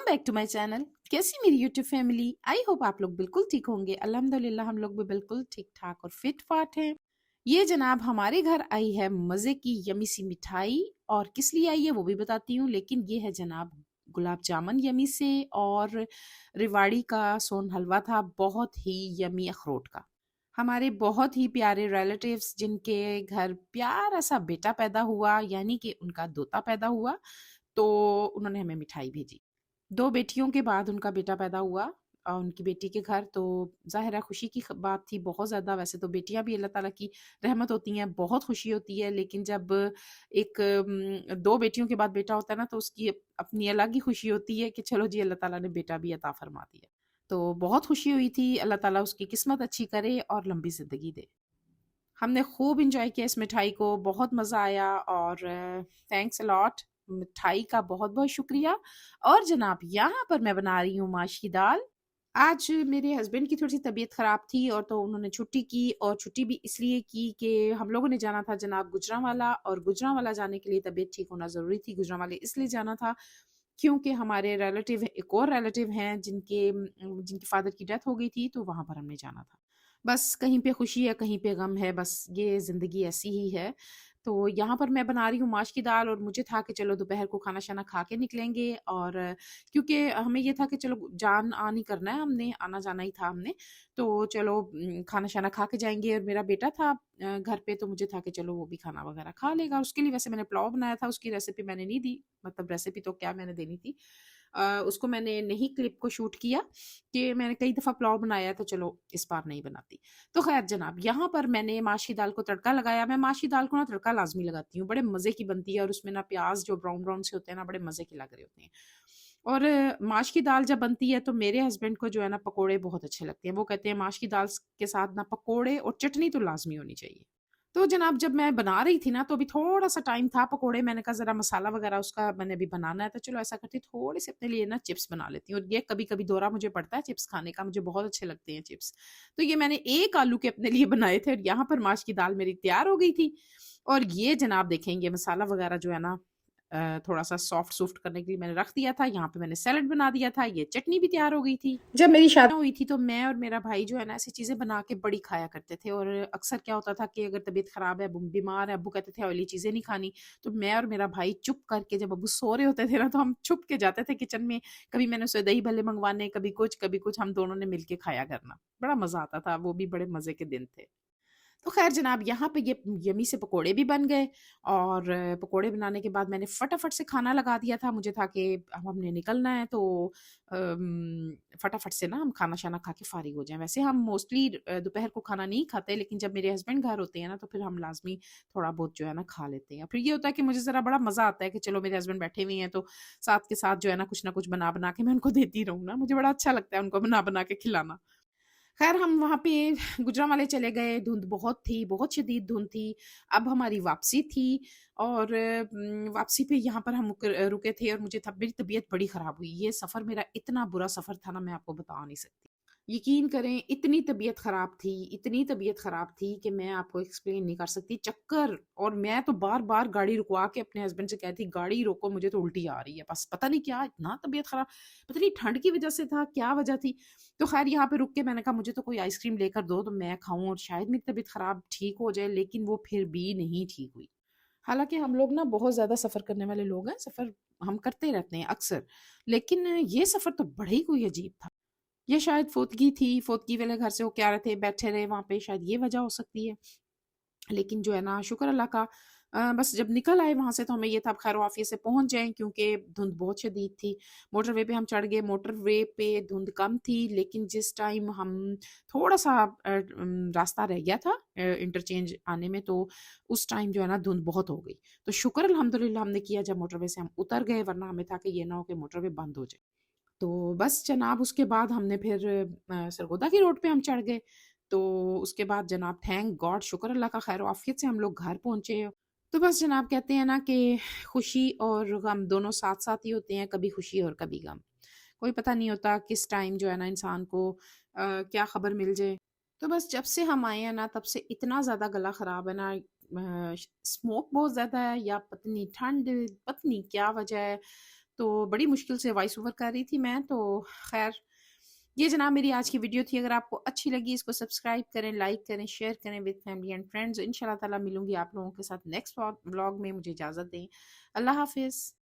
Back to my channel. कैसी मेरी YouTube family? I hope आप लोग बिल्कुल ठीक होंगे। अल्हम्दुलिल्लाह हम लोग भी बिल्कुल ठीक ठाक और फिट फाट हैं। ये जनाब हमारे घर आई है मज़े की यमी सी मिठाई, और किस लिए आई है वो भी बताती हूँ। लेकिन ये है जनाब गुलाब जामुन यमी से, और रिवाड़ी का सोन हलवा था बहुत ही यमी अखरोट का। हमारे बहुत ही प्यारे रिलेटिव्स जिनके घर प्यारा सा बेटा पैदा हुआ, यानी कि उनका दोता पैदा हुआ, तो उन्होंने हमें मिठाई भेजी। 2 बेटियों के बाद उनका बेटा पैदा हुआ, उनकी बेटी के घर, तो ज़ाहिर है खुशी की बात थी बहुत ज़्यादा। वैसे तो बेटियाँ भी अल्लाह ताला की रहमत होती हैं, बहुत खुशी होती है, लेकिन जब 2 बेटियों के बाद बेटा होता है ना, तो उसकी अपनी अलग ही खुशी होती है कि चलो जी अल्लाह ताला ने बेटा भी अता फरमा दिया। तो बहुत खुशी हुई थी, अल्लाह ताला उसकी किस्मत अच्छी करे और लंबी ज़िंदगी दे। हमने खूब एंजॉय किया इस मिठाई को, बहुत मज़ा आया, और थैंक्स अ लॉट, मिठाई का बहुत-बहुत शुक्रिया। और जनाब यहाँ पर मैं बना रही हूँ माश की दाल। आज मेरे हस्बैंड की थोड़ी-सी तबीयत ख़राब थी, और तो उन्होंने छुट्टी की, और छुट्टी भी इसलिए की कि हम लोगों ने जाना था जनाब गुजरांवाला, और गुजरांवाला जाने के लिए तबीयत ठीक होना ज़रूरी थी। गुजरांवाले इसलिए जाना था क्योंकि हमारे रिलेटिव, एक और रिलेटिव हैं जिनके फादर की डेथ हो गई थी, तो वहाँ पर हमने जाना था। बस कहीं पे खुशी है, कहीं पे गम है, बस ये ज़िंदगी ऐसी ही है। तो यहाँ पर मैं बना रही हूँ माश की दाल, और मुझे था कि चलो दोपहर को खाना-शाना खा के निकलेंगे, और क्योंकि हमें ये था कि चलो जान-आन ही करना है हमने, आना-जाना ही था हमने। तो चलो खाना-शाना खा के जाएँगे, और मेरा बेटा था घर पे, तो मुझे था कि चलो वो भी खाना वगैरह खा लेगा। उसके लिए वैसे मैंने पुलाव बनाया था, उसकी रेसिपी मैंने नहीं दी, मतलब रेसिपी तो क्या मैंने देनी थी। उसको मैंने नहीं क्लिप को शूट किया कि मैंने कई दफ़ा पुलाव बनाया है, तो चलो इस बार नहीं बनाती। तो ख़ैर जनाब यहाँ पर मैंने माश की दाल को तड़का लगाया। मैं माश की दाल को ना तड़का लाज़मी लगाती हूँ, बड़े मज़े की बनती है, और उसमें ना प्याज़ जो ब्राउन-ब्राउन से होते हैं ना, बड़े मज़े के लग रहे होते हैं। और माश की दाल जब बनती है तो मेरे हस्बैंड को जो है ना पकोड़े बहुत अच्छे लगते हैं। वो कहते हैं माश की दाल के साथ ना पकोड़े और चटनी तो लाज़मी होनी चाहिए। तो जनाब जब मैं बना रही थी ना, तो अभी थोड़ा-सा टाइम था पकोड़े, मैंने कहा ज़रा मसाला वगैरह उसका मैंने अभी बनाना है, तो चलो ऐसा करती हूँ थोड़े-से अपने लिए ना चिप्स बना लेती हूँ, और ये कभी-कभी दौरा मुझे पड़ता है चिप्स खाने का, मुझे बहुत अच्छे लगते हैं चिप्स। तो ये मैंने 1 आलू के अपने लिए बनाए थे, और यहाँ पर माश की दाल मेरी तैयार हो गई थी। और ये जनाब देखेंगे मसाला वगैरह जो है ना थोड़ा-सा सॉफ्ट-सुफ्ट करने के लिए मैंने रख दिया था। यहाँ पे मैंने सैलेड बना दिया था, ये चटनी भी तैयार हो गई थी। जब मेरी शादी हुई थी तो मैं और मेरा भाई जो है ना ऐसी चीज़ें बना के बड़ी खाया करते थे, और अक्सर क्या होता था कि अगर तबीयत ख़राब है, बीमार है, अब्बू कहते थे ऑयली चीज़ें नहीं खानी, तो मैं और मेरा भाई चुप करके, जब अब्बू सो रहे होते थे ना, तो हम छुप के जाते थे किचन में। कभी मैंने उसे दही भल्ले मँगवाने, कभी कुछ हम दोनों ने मिल के खाया करना। बड़ा मज़ा आता था, वो भी बड़े मज़े के दिन थे। तो ख़ैर जनाब यहाँ पे ये यम्मी से पकोड़े भी बन गए, और पकोड़े बनाने के बाद मैंने फटाफट से खाना लगा दिया था। मुझे था कि अब हमने निकलना है, तो फटाफट से ना हम खाना-शाना खा के फ़ारिग हो जाएँ। वैसे हम मोस्टली दोपहर को खाना नहीं खाते, लेकिन जब मेरे हस्बैंड घर होते हैं ना, तो फिर हम लाज़मी थोड़ा बहुत जो है ना खा लेते हैं। फिर ये होता है कि मुझे ज़रा बड़ा मज़ा आता है कि चलो मेरे हस्बैंड बैठे हुए हैं, तो साथ के साथ जो है ना कुछ बना-बना के मैं उनको देती रहूँ ना, मुझे बड़ा अच्छा लगता है उनको बना-बना के खिलाना। खैर हम वहाँ पे गुजरांवाले चले गए, धुंध बहुत थी, बहुत शदीद धुंध थी। अब हमारी वापसी थी, और वापसी पे यहाँ पर हम रुके थे, और मुझे तब मेरी तबीयत बड़ी ख़राब हुई। ये सफ़र मेरा इतना बुरा सफ़र था ना, मैं आपको बता नहीं सकती। यकीन करें इतनी तबीयत ख़राब थी कि मैं आपको एक्सप्लेन नहीं कर सकती। चक्कर, और मैं तो बार-बार गाड़ी रुकवा के अपने हस्बैंड से कहती गाड़ी रोको, मुझे तो उल्टी आ रही है। बस पता नहीं क्या इतना तबीयत ख़राब, पता नहीं ठंड की वज़ह से था, क्या वज़ह थी। तो ख़ैर यहाँ पे रुक के मैंने कहा मुझे तो कोई आइसक्रीम लेकर दो तो मैं खाऊँ, और शायद मेरी तबीयत ख़राब ठीक हो जाए, लेकिन वो फिर भी नहीं ठीक हुई। हालाँकि हम लोग ना बहुत ज़्यादा सफ़र करने वाले लोग हैं, सफ़र हम करते रहते हैं अक्सर, लेकिन ये सफ़र तो बड़ा ही कोई अजीब था। ये शायद फ़ोतगी वाले घर से होके आ रहे थे, बैठे रहे वहाँ पे, शायद ये वजह हो सकती है। लेकिन जो है ना शुक्र अल्लाह का, बस जब निकल आए वहाँ से तो हमें ये था अब खैर-ओ-आफ़ियत से पहुँच जाएँ, क्योंकि धुंध बहुत शदीद थी। मोटरवे पे हम चढ़ गए, मोटरवे पे धुंध कम थी, लेकिन जिस टाइम हम थोड़ा-सा रास्ता रह गया था इंटरचेंज आने में, तो उस टाइम जो है ना धुंध बहुत हो गई। तो शुक्र अल्हम्दुलिल्लाह हमने किया जब मोटरवे से हम उतर गए, वरना हमें था कि ये ना हो कि मोटरवे बंद हो जाए। तो बस जनाब उसके बाद हमने फिर सरगोदा की रोड पे हम चढ़ गए। तो उसके बाद जनाब थैंक गॉड, शुक्र अल्लाह का खैर-ओ-आफ़ियत से हम लोग घर पहुँचे। तो बस जनाब कहते हैं ना कि खुशी और गम दोनों साथ-साथ ही होते हैं, कभी खुशी और कभी गम। कोई पता नहीं होता किस टाइम जो है ना इंसान को क्या खबर मिल जाए। तो बस जब से हम आए हैं ना तब से इतना ज़्यादा गला ख़राब है ना, स्मोक बहुत ज़्यादा है, या पता नहीं ठंड, पता नहीं क्या वजह है। تو بڑی مشکل سے وائس اوور کر رہی تھی میں. تو خیر یہ جناب میری آج کی ویڈیو تھی. اگر آپ کو اچھی لگی اس کو سبسکرائب کریں، لائک کریں، شیئر کریں ود فیملی اینڈ فرینڈز. ان شاء اللہ تعالیٰ ملوں گی آپ لوگوں کے ساتھ نیکسٹ بلاگ میں. مجھے اجازت دیں. اللہ حافظ.